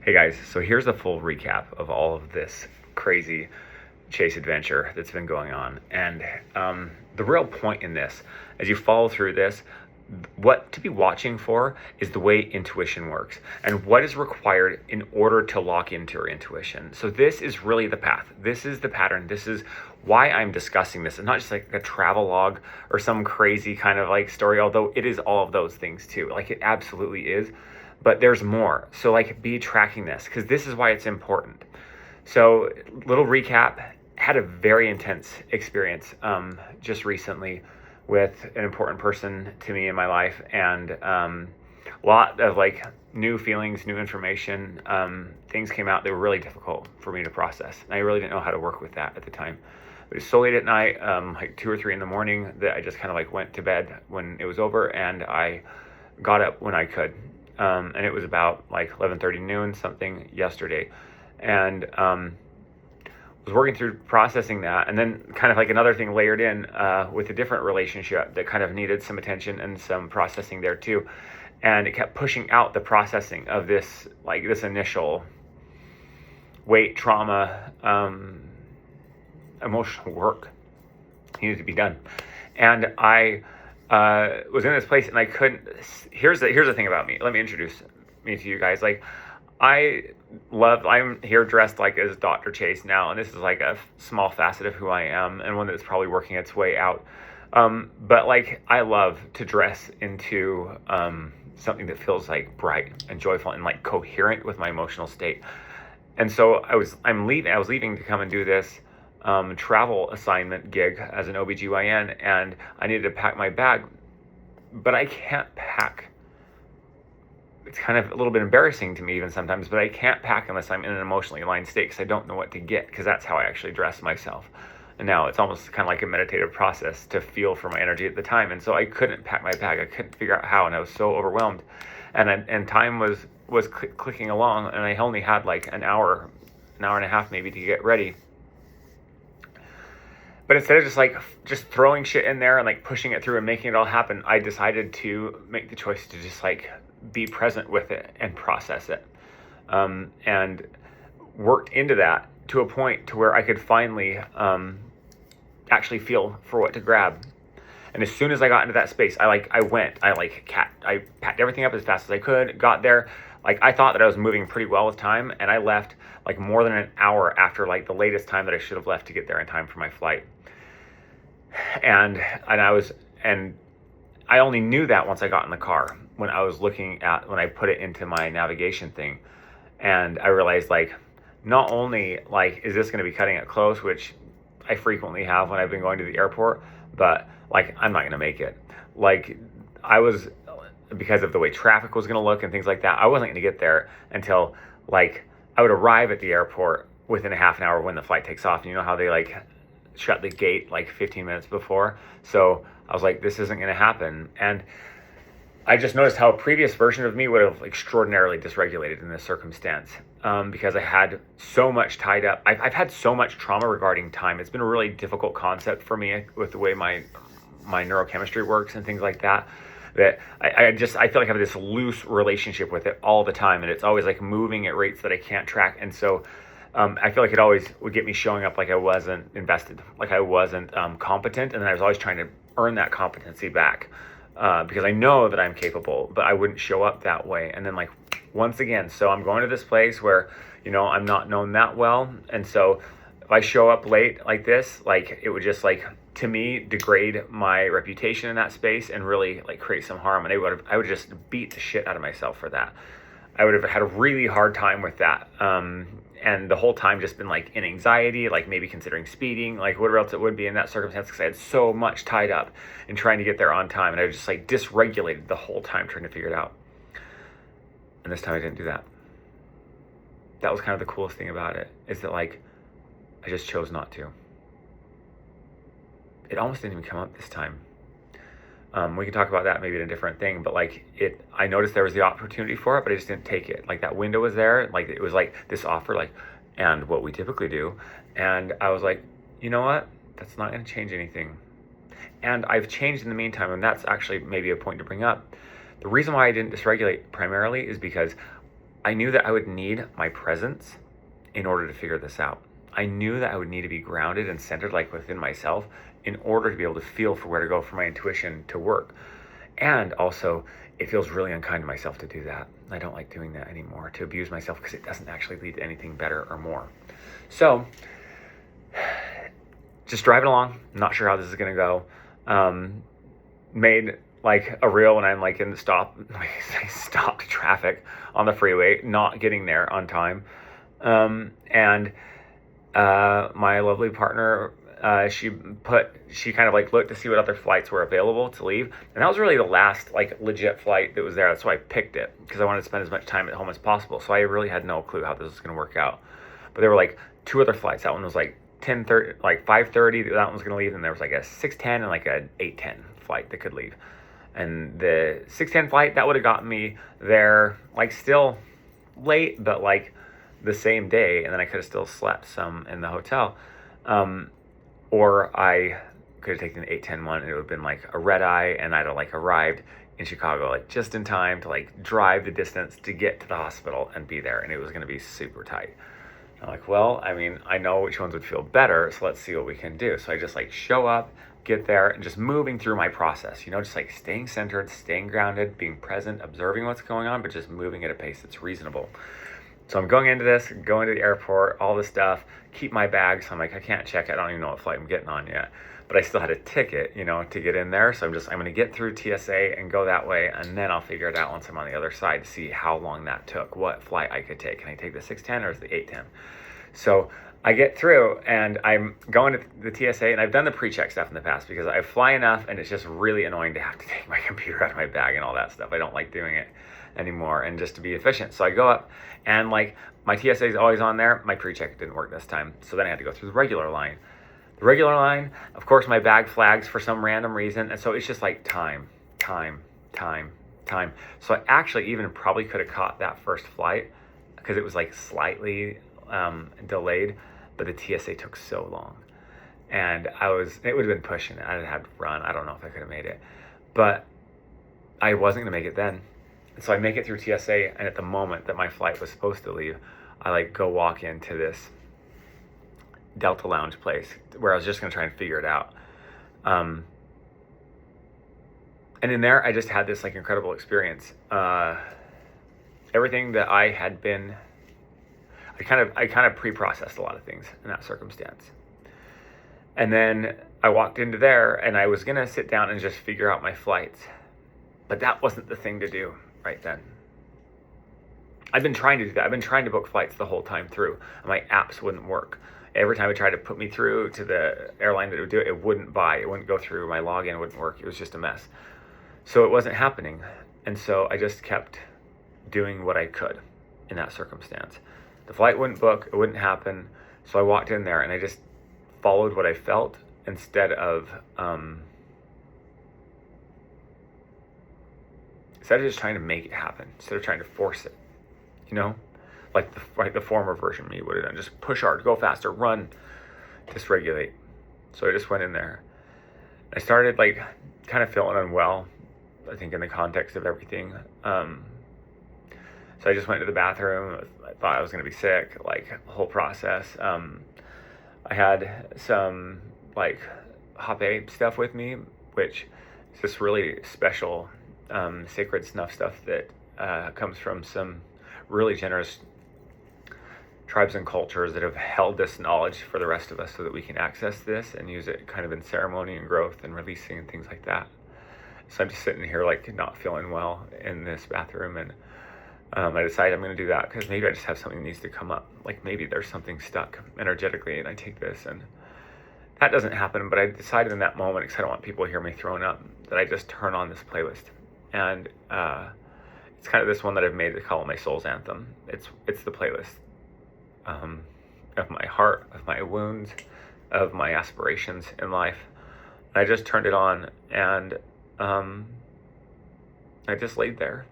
Hey guys, so here's a full recap of all of this crazy chase adventure that's been going on. And the real point in this, as you follow through this, what to be watching for is the way intuition works and what is required in order to lock into your intuition. So this is really the path. This is the pattern. This is why I'm discussing this. It's not just like a travel log or some crazy kind of like story, although it is all of those things too. Like it absolutely is. But there's more. So like be tracking this because this is why it's important. So little recap, had a very intense experience just recently with an important person to me in my life, and a lot of like new feelings, new information, things came out that were really difficult for me to process. And I really didn't know how to work with that at the time. But it was so late at night, like 2 or 3 in the morning, that I just kind of like went to bed when it was over, and I got up when I could. And it was about like 11:30 noon something yesterday, and was working through processing that, and then kind of like another thing layered in with a different relationship that kind of needed some attention and some processing there too, and it kept pushing out the processing of this like this initial weight trauma, emotional work needed to be done, and I was in this place and I couldn't. Here's the thing about me. Let me introduce me to you guys. Like I'm here dressed like as Dr. Chase now, and this is like a small facet of who I am and one that's probably working its way out. But like I love to dress into something that feels like bright and joyful and like coherent with my emotional state. And so I was leaving to come and do this travel assignment gig as an OBGYN, and I needed to pack my bag, but I can't pack. It's kind of a little bit embarrassing to me even sometimes, but I can't pack unless I'm in an emotionally aligned state because I don't know what to get, because that's how I actually dress myself. And now it's almost kind of like a meditative process to feel for my energy at the time. And so I couldn't pack my bag. I couldn't figure out how, and I was so overwhelmed. And time was clicking along, and I only had like an hour and a half maybe to get ready. But instead of just throwing shit in there and like pushing it through and making it all happen, I decided to make the choice to just like be present with it and process it, and worked into that to a point to where I could finally actually feel for what to grab. And as soon as I got into that space, I packed everything up as fast as I could, got there. Like I thought that I was moving pretty well with time, and I left like more than an hour after like the latest time that I should have left to get there in time for my flight. And I only knew that once I got in the car, when I put it into my navigation thing, and I realized like, not only like is this going to be cutting it close, which I frequently have when I've been going to the airport, but like I'm not going to make it. Like because of the way traffic was going to look and things like that, I wasn't going to get there until like I would arrive at the airport within a half an hour when the flight takes off. And you know how they like shut the gate like 15 minutes before? So I was like, this isn't going to happen. And I just noticed how a previous version of me would have extraordinarily dysregulated in this circumstance, because I had so much tied up. I've had so much trauma regarding time. It's been a really difficult concept for me with the way my neurochemistry works and things like that, that I feel like I have this loose relationship with it all the time, and it's always like moving at rates that I can't track. And so I feel like it always would get me showing up like I wasn't invested, like I wasn't competent, and then I was always trying to earn that competency back, because I know that I'm capable, but I wouldn't show up that way. And then like once again, so I'm going to this place where, you know, I'm not known that well, and so if I show up late like this, like it would just like, to me, degrade my reputation in that space and really like create some harm. And I would just beat the shit out of myself for that. I would have had a really hard time with that. And the whole time just been like in anxiety, like maybe considering speeding, like whatever else it would be in that circumstance, because I had so much tied up in trying to get there on time. And I was just like dysregulated the whole time trying to figure it out. And this time I didn't do that. That was kind of the coolest thing about it, is that like, I just chose not to. It almost didn't even come up this time. We can talk about that maybe in a different thing, but like I noticed there was the opportunity for it, but I just didn't take it. Like that window was there, like it was like this offer, like, and what we typically do. And I was like, you know what? That's not going to change anything. And I've changed in the meantime, and that's actually maybe a point to bring up. The reason why I didn't dysregulate primarily is because I knew that I would need my presence in order to figure this out. I knew that I would need to be grounded and centered, like within myself, in order to be able to feel for where to go for my intuition to work. And also, it feels really unkind to myself to do that. I don't like doing that anymore, to abuse myself, because it doesn't actually lead to anything better or more. So, just driving along, not sure how this is going to go. Made like a reel when I'm like in the stopped traffic on the freeway, not getting there on time. And my lovely partner, she kind of like looked to see what other flights were available to leave. And that was really the last like legit flight that was there. That's why I picked it, because I wanted to spend as much time at home as possible. So I really had no clue how this was going to work out. But there were like two other flights. That one was like 10:30, like 5:30. That one was going to leave. And there was like a 6:10 and like a 8:10 flight that could leave. And the 6:10 flight, that would have gotten me there like still late, but like the same day, and then I could have still slept some in the hotel. Or I could have taken the 8:10 one, and it would have been like a red eye, and I'd have like arrived in Chicago like just in time to like drive the distance to get to the hospital and be there, and it was going to be super tight. I'm like, well, I mean, I know which ones would feel better, so let's see what we can do. So I just like show up, get there, and just moving through my process, just like staying centered, staying grounded, being present, observing what's going on, but just moving at a pace that's reasonable. So I'm going into this, going to the airport, all this stuff, keep my bag. So I'm like, I can't check it. I don't even know what flight I'm getting on yet. But I still had a ticket, to get in there. So I'm going to get through TSA and go that way. And then I'll figure it out once I'm on the other side to see how long that took, what flight I could take. Can I take the 6:10 or is the 8:10? So I get through and I'm going to the TSA, and I've done the pre-check stuff in the past because I fly enough and it's just really annoying to have to take my computer out of my bag and all that stuff. I don't like doing it anymore, and just to be efficient. So I go up, and like my TSA is always on there. My pre-check didn't work this time. So then I had to go through the regular line. The regular line, of course, my bag flags for some random reason. And so it's just like time. So I actually even probably could have caught that first flight because it was like slightly delayed, but the TSA took so long. And it would have been pushing it. I'd have had to run. I don't know if I could have made it, but I wasn't going to make it then. And so I make it through TSA, and at the moment that my flight was supposed to leave, I like go walk into this Delta Lounge place where I was just going to try and figure it out. And in there, I just had this like incredible experience. Everything that I had been, I kind of pre-processed a lot of things in that circumstance. And then I walked into there, and I was going to sit down and just figure out my flights. But that wasn't the thing to do right then. I've been trying to do that. I've been trying to book flights the whole time through. My apps wouldn't work. Every time I tried to put me through to the airline that would do it, it wouldn't buy. It wouldn't go through. My login wouldn't work. It was just a mess. So it wasn't happening. And so I just kept doing what I could in that circumstance. The flight wouldn't book. It wouldn't happen. So I walked in there, and I just followed what I felt instead of just trying to make it happen, instead of trying to force it, like the former version of me would have done. Just push hard, go faster, run, dysregulate. So I just went in there. I started like kind of feeling unwell, I think, in the context of everything. So I just went to the bathroom. I thought I was going to be sick, like the whole process. I had some like Hape stuff with me, which is this really special sacred snuff stuff that comes from some really generous tribes and cultures that have held this knowledge for the rest of us so that we can access this and use it kind of in ceremony and growth and releasing and things like that. So I'm just sitting here like not feeling well in this bathroom, and I decided I'm going to do that because maybe I just have something that needs to come up. Like maybe there's something stuck energetically, and I take this, and that doesn't happen. But I decided in that moment, because I don't want people to hear me throwing up, that I just turn on this playlist. And it's kind of this one that I've made to call my soul's anthem. It's the playlist of my heart, of my wounds, of my aspirations in life. And I just turned it on, and I just laid there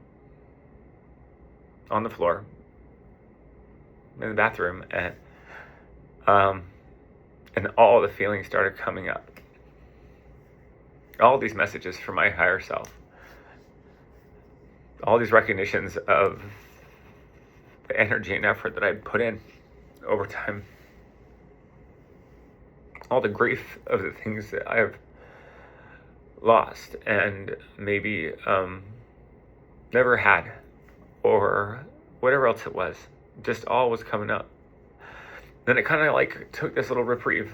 on the floor in the bathroom, and all the feelings started coming up. All these messages from my higher self. All these recognitions of the energy and effort that I'd put in over time, all the grief of the things that I've lost and maybe never had, or whatever else it was, just all was coming up. Then it kind of like took this little reprieve.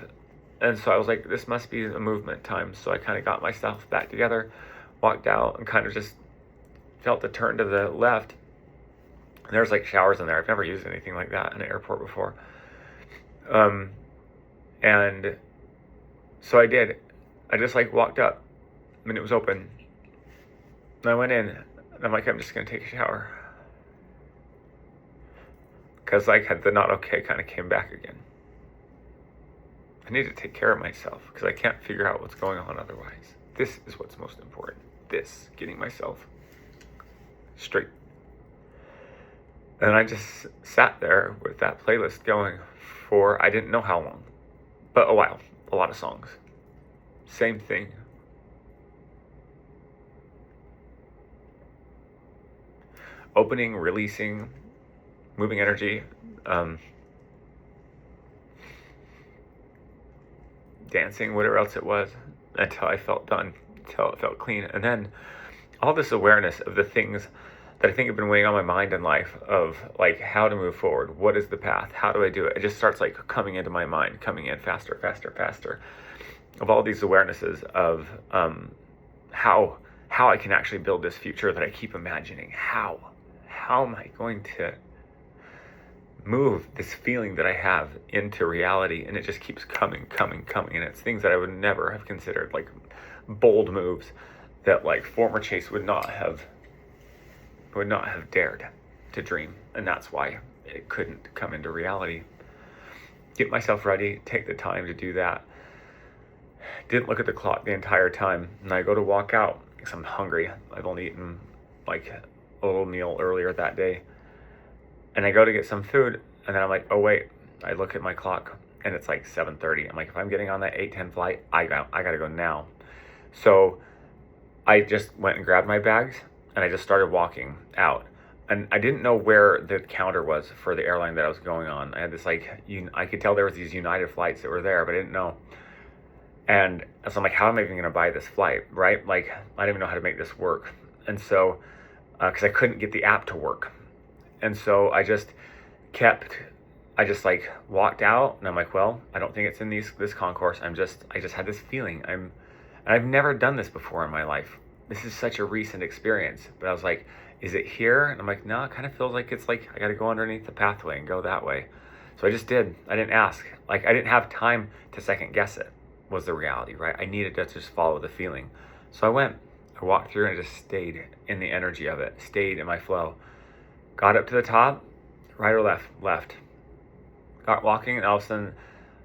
And so I was like, this must be a movement time. So I kind of got myself back together, walked out, and kind of just felt the turn to the left. And there's like showers in there. I've never used anything like that in an airport before. And so I did. I just like walked up. I mean, it was open. And I went in. And I'm like, I'm just going to take a shower. Because like the not okay kind of came back again. I need to take care of myself because I can't figure out what's going on otherwise. This is what's most important. This, getting myself straight. And I just sat there with that playlist going for, I didn't know how long, but a while. A lot of songs. Same thing. Opening, releasing, moving energy, dancing, whatever else it was, until I felt done, until it felt clean. And then all this awareness of the things that I think have been weighing on my mind in life, of like how to move forward, what is the path, how do I do it? It just starts like coming into my mind, coming in faster, faster, faster, of all these awarenesses of how I can actually build this future that I keep imagining. How am I going to move this feeling that I have into reality? And it just keeps coming. And it's things that I would never have considered, like bold moves that like former Chase would not have dared to dream. And that's why it couldn't come into reality. Get myself ready, take the time to do that. Didn't look at the clock the entire time. And I go to walk out because I'm hungry. I've only eaten like a little meal earlier that day. And I go to get some food, and then I'm like, oh wait, I look at my clock, and it's like 7:30. I'm like, if I'm getting on that 8:10 flight, I gotta go now. So I just went and grabbed my bags, and I just started walking out. And I didn't know where the counter was for the airline that I was going on. I had this like, I could tell there was these United flights that were there, but I didn't know. And so I'm like, how am I even gonna buy this flight, right? Like, I don't even know how to make this work. And so, because I couldn't get the app to work. And so I just like walked out, and I'm like, well, I don't think it's in this concourse. I just had this feeling. And I've never done this before in my life. This is such a recent experience. But I was like, is it here? And I'm like, no, it kind of feels like it's like I got to go underneath the pathway and go that way. So I just did. I didn't ask. Like, I didn't have time to second guess it, was the reality, right? I needed to just follow the feeling. So I went. I walked through and I just stayed in the energy of it, stayed in my flow. Got up to the top, right or left? Left. Got walking, and all of a sudden,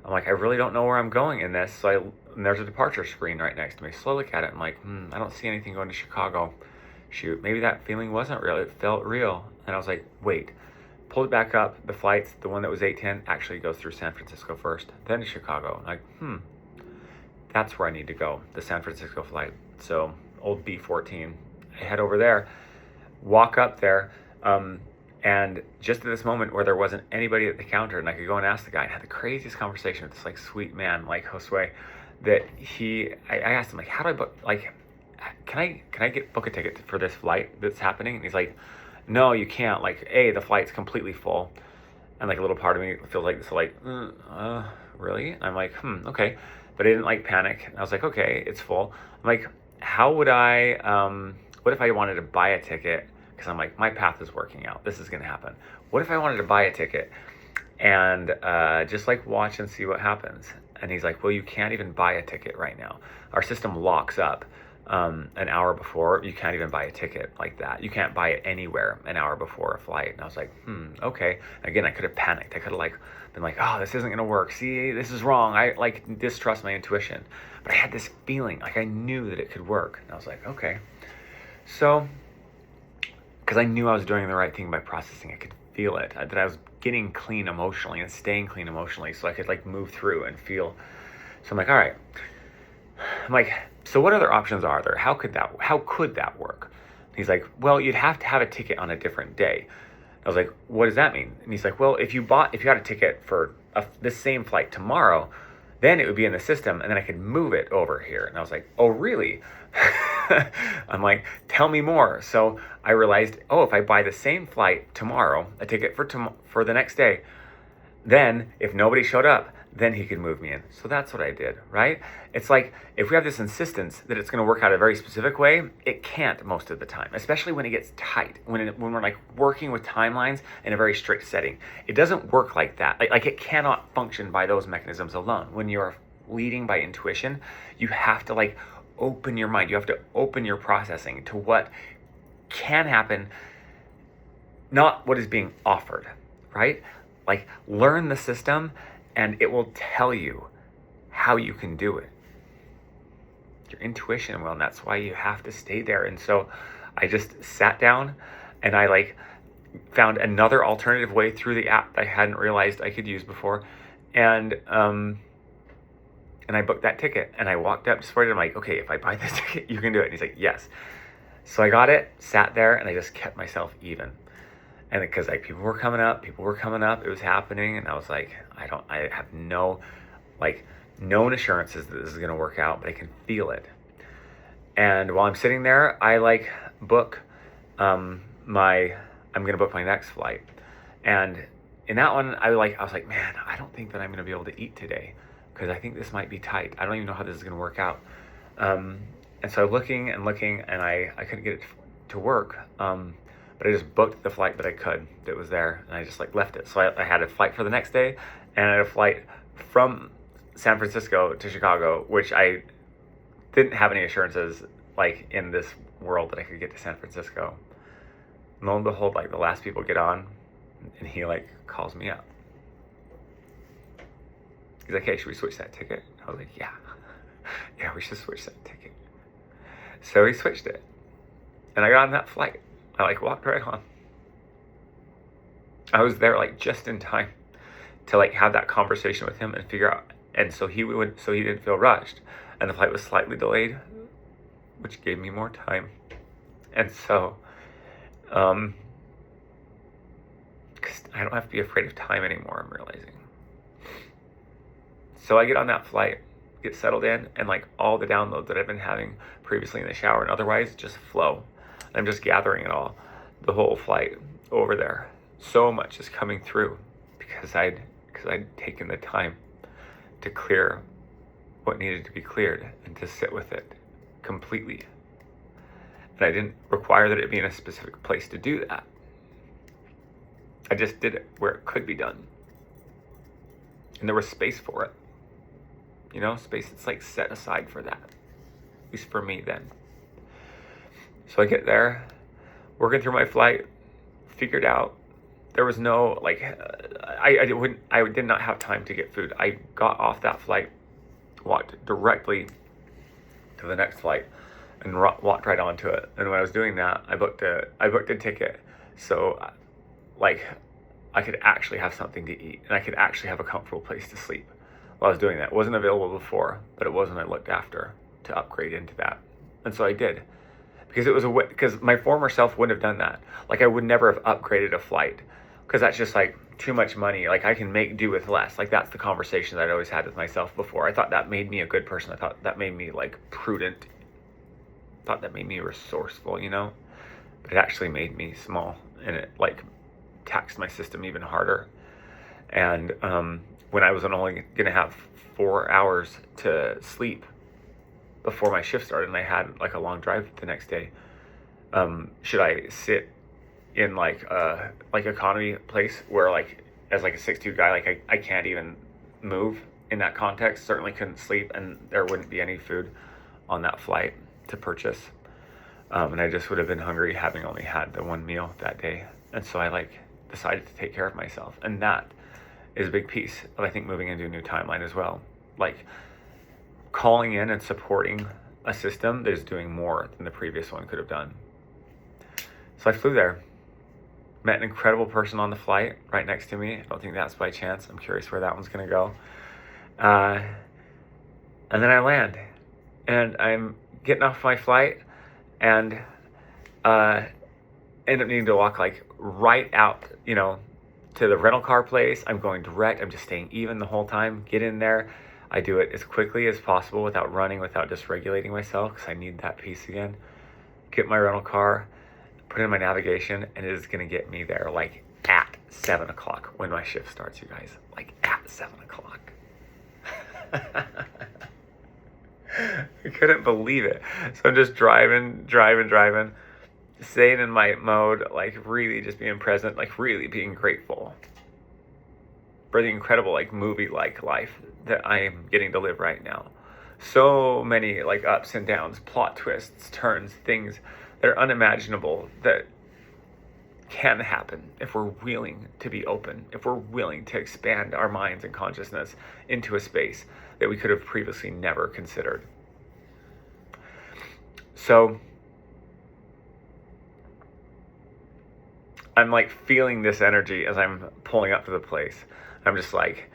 I'm like, I really don't know where I'm going in this. So and there's a departure screen right next to me. So I look at it, I'm like, I don't see anything going to Chicago. Shoot, maybe that feeling wasn't real. It felt real. And I was like, wait. Pulled it back up. The flights, the one that was 8:10, actually goes through San Francisco first, then to Chicago. I'm like, that's where I need to go, the San Francisco flight. So old B-14. I head over there, walk up there, and just at this moment where there wasn't anybody at the counter and I could go and ask the guy, and had the craziest conversation with this like sweet man like Josue, that I asked him, like, how do I book, like, can I book a ticket for this flight that's happening? And he's like, no, you can't. Like, the flight's completely full. And like a little part of me feels like this, like, really? And I'm like, okay. But I didn't like panic. And I was like, okay, it's full. I'm like, how would what if I wanted to buy a ticket? Because I'm like, my path is working out. This is going to happen. What if I wanted to buy a ticket and just like watch and see what happens? And he's like, well, you can't even buy a ticket right now. Our system locks up an hour before. You can't even buy a ticket like that. You can't buy it anywhere an hour before a flight. And I was like, okay. Again, I could have panicked. I could have like been like, oh, this isn't going to work. See, this is wrong. I like distrust my intuition. But I had this feeling, like I knew that it could work. And I was like, okay. So, because I knew I was doing the right thing by processing, I could feel it, that I was getting clean emotionally and staying clean emotionally so I could like move through and feel. So I'm like, all right. I'm like, so what other options are there? How could that work? He's like, well, you'd have to have a ticket on a different day. I was like, what does that mean? And he's like, well, if you had a ticket for this same flight tomorrow, then it would be in the system and then I could move it over here. And I was like, oh, really? I'm like, tell me more. So I realized, oh, if I buy the same flight tomorrow, a ticket for the next day, then if nobody showed up, then he could move me in. So that's what I did, right? It's like, if we have this insistence that it's going to work out a very specific way, it can't most of the time, especially when it gets tight, when we're like working with timelines in a very strict setting. It doesn't work like that. Like it cannot function by those mechanisms alone. When you're leading by intuition, you have to like open your mind. You have to open your processing to what can happen, not what is being offered, right? Like learn the system and it will tell you how you can do it. Your intuition will, and that's why you have to stay there. And so I just sat down and I like found another alternative way through the app that I hadn't realized I could use before. And I booked that ticket and I walked up to Sport. I'm like, okay, if I buy this ticket, you can do it. And he's like, yes. So I got it, sat there, and I just kept myself even. And because like people were coming up, it was happening. And I was like, I have no known assurances that this is going to work out, but I can feel it. And while I'm sitting there, I like book I'm going to book my next flight. And in that one, I was like, man, I don't think that I'm going to be able to eat today because I think this might be tight. I don't even know how this is going to work out. And so I'm looking, and I couldn't get it to work. But I just booked the flight that I could that was there, and I just like left it. So I had a flight for the next day, and I had a flight from San Francisco to Chicago, which I didn't have any assurances like in this world that I could get to San Francisco. Lo and behold, like the last people get on, and he like calls me up. He's like, hey, should we switch that ticket? I was like, yeah, we should switch that ticket. So he switched it, and I got on that flight. I like walked right on. I was there like just in time to like have that conversation with him and figure out, and so he didn't feel rushed, and the flight was slightly delayed, which gave me more time. And so because I don't have to be afraid of time anymore, I'm realizing. So I get on that flight, get settled in, and like all the downloads that I've been having previously in the shower and otherwise just flow. I'm just gathering it all, the whole flight over there. So much is coming through because I'd taken the time to clear what needed to be cleared and to sit with it completely. And I didn't require that it be in a specific place to do that. I just did it where it could be done. And there was space for it. You know, space that's like set aside for that. At least for me then. So I get there, working through my flight, figured out there was no, like, I did not have time to get food. I got off that flight, walked directly to the next flight, and walked right onto it. And when I was doing that, I booked a ticket. So, like, I could actually have something to eat, and I could actually have a comfortable place to sleep while I was doing that. It wasn't available before, but it was when I looked after to upgrade into that. And so I did. Because my former self wouldn't have done that. Like I would never have upgraded a flight because that's just like too much money. Like I can make do with less. Like that's the conversation that I'd always had with myself before. I thought that made me a good person. I thought that made me like prudent. I thought that made me resourceful, you know? But it actually made me small, and it like taxed my system even harder. And when I was only gonna have 4 hours to sleep before my shift started, and I had like a long drive the next day, should I sit in like economy place where like as like a 6'2" guy, like I can't even move in that context, certainly couldn't sleep, and there wouldn't be any food on that flight to purchase, and I just would have been hungry having only had the one meal that day. And so I like decided to take care of myself, and that is a big piece of I think moving into a new timeline as well, like calling in and supporting a system that is doing more than the previous one could have done. So I flew there, met an incredible person on the flight right next to me. I don't think that's by chance. I'm curious where that one's gonna go. And then I land, and I'm getting off my flight, and end up needing to walk like right out, to the rental car place. I'm going direct. I'm just staying even the whole time. Get in there. I do it as quickly as possible without running, without dysregulating myself, because I need that peace again. Get my rental car, put in my navigation, and it is going to get me there like at 7 o'clock when my shift starts, you guys. Like at 7 o'clock. I couldn't believe it. So I'm just driving, staying in my mode, like really just being present, like really being grateful for the incredible like movie-like life that I am getting to live right now. So many like ups and downs, plot twists, turns, things that are unimaginable that can happen if we're willing to be open, if we're willing to expand our minds and consciousness into a space that we could have previously never considered. So I'm like feeling this energy as I'm pulling up to the place. I'm just like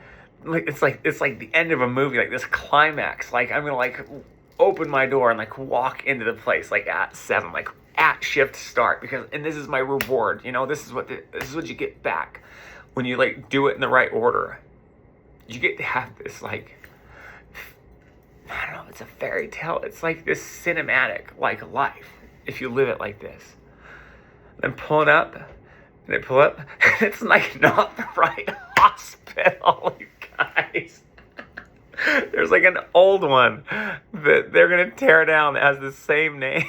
it's like the end of a movie, like this climax. Like I'm gonna like open my door and like walk into the place like at 7, like at shift start, and this is my reward. This is what you get back when you like do it in the right order. You get to have this like, I don't know, it's a fairy tale. It's like this cinematic like life if you live it like this. Then pulling up, and I pull up, and it's like not the right hospital, you guys. There's like an old one that they're gonna tear down that has the same name.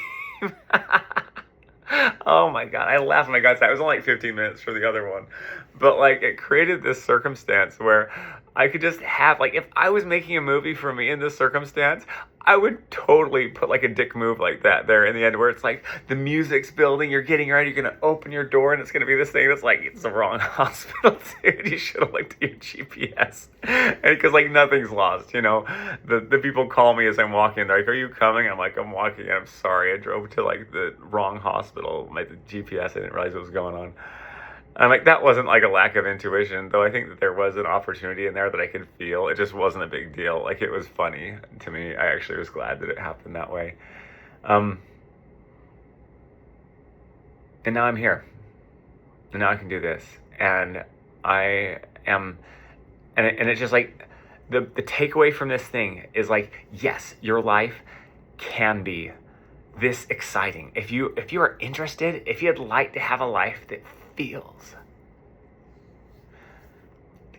Oh my God, I laughed when I got that. It was only like 15 minutes for the other one. But like it created this circumstance where I could just have, like, if I was making a movie for me in this circumstance, I would totally put like a dick move like that there in the end where it's like the music's building, you're getting ready, you're going to open your door and it's going to be this thing that's like, it's the wrong hospital, dude. You should have looked at your GPS. Because like nothing's lost, The people call me as I'm walking. They're like, are you coming? I'm like, I'm walking. I'm sorry. I drove to like the wrong hospital. My GPS, I didn't realize what was going on. I'm like, that wasn't like a lack of intuition, though I think that there was an opportunity in there that I could feel. It just wasn't a big deal. Like, it was funny to me. I actually was glad that it happened that way. And now I'm here. And now I can do this. And I am, and it's just like, the takeaway from this thing is like, yes, your life can be this exciting. If you are interested, if you'd like to have a life that feels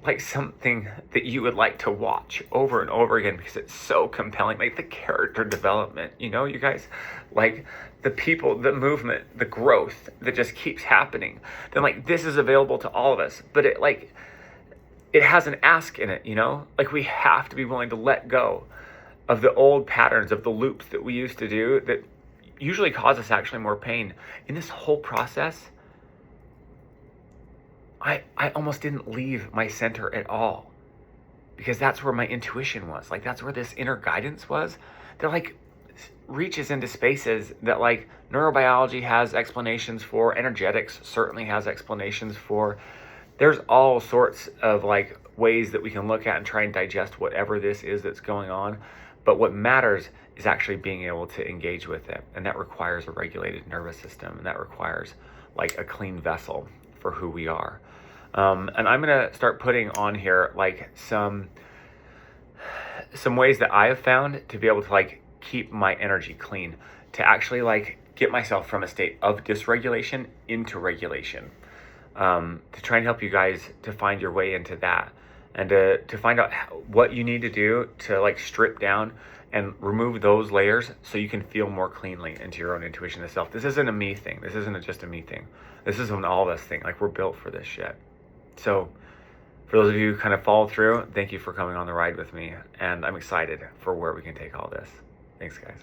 like something that you would like to watch over and over again because it's so compelling, like the character development, you guys, like the people, the movement, the growth that just keeps happening, then like this is available to all of us. But it has an ask in it, like we have to be willing to let go of the old patterns, of the loops that we used to do that usually cause us actually more pain. In this whole process, I almost didn't leave my center at all because that's where my intuition was. Like, that's where this inner guidance was. That like reaches into spaces that like neurobiology has explanations for, energetics certainly has explanations for. There's all sorts of like ways that we can look at and try and digest whatever this is that's going on. But what matters is actually being able to engage with it. And that requires a regulated nervous system. And that requires like a clean vessel for who we are. And I'm going to start putting on here like some ways that I have found to be able to like keep my energy clean, to actually like get myself from a state of dysregulation into regulation, to try and help you guys to find your way into that, and to find out what you need to do to like strip down and remove those layers so you can feel more cleanly into your own intuition and self. This isn't a me thing. This isn't just a me thing. This is an all of us thing. Like, we're built for this shit. So for those of you who kind of followed through, thank you for coming on the ride with me. And I'm excited for where we can take all this. Thanks, guys.